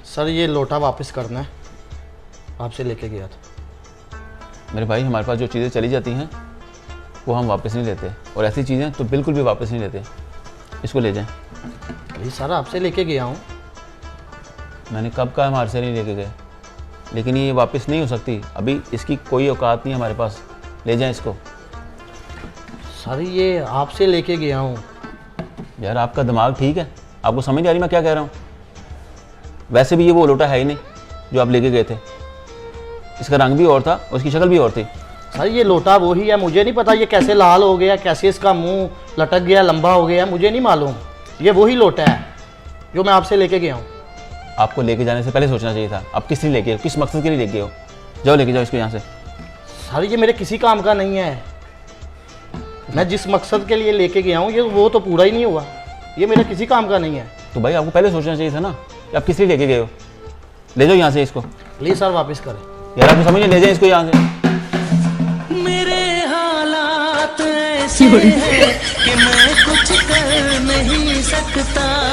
Sir ये लोटा वापस करना है, आपसे लेके गया था। मेरे भाई हमारे पास जो चीज़ें चली जाती हैं वो हम वापस नहीं लेते, और ऐसी चीज़ें तो बिल्कुल भी वापस नहीं लेते। इसको ले जाएं। प्लीज़ सर, आपसे लेके गया हूँ। मैंने कब कहा हमारे से नहीं लेके गए, लेकिन ये वापस नहीं हो सकती। अभी इसकी कोई औकात नहीं है हमारे पास। ले जाएं इसको। सर ये आपसे लेके गया हूँ। यार आपका दिमाग ठीक है? आपको समझ नहीं आ रही मैं क्या कह रहा हूँ? वैसे भी ये वो लोटा है ही नहीं जो आप लेके गए थे। इसका रंग भी और था, उसकी शक्ल भी और थी। सर ये लोटा वो ही है, मुझे नहीं पता ये कैसे लाल हो गया, कैसे इसका मुंह लटक गया, लंबा हो गया, मुझे नहीं मालूम। ये वही लोटा है जो मैं आपसे लेके गया हूँ। आपको लेके जाने से पहले सोचना चाहिए था। आप किस लिए लेके, किस मकसद के लिए लेके हो? जाओ लेके जाओ इसको यहाँ से। सर ये मेरे किसी काम का नहीं है। मैं जिस मकसद के लिए लेके गया हूँ ये वो तो पूरा ही नहीं हुआ। ये मेरा किसी काम का नहीं है। तो भाई आपको पहले सोचना चाहिए था ना कि आप किस लिए लेके गए हो। ले जाओ यहाँ से इसको। प्लीज़ सर वापस करें। यार आपको समझ नहीं, ले जाए इसको यहाँ से। मेरे हालात ऐसे हैं कि मैं कुछ कर नहीं सकता।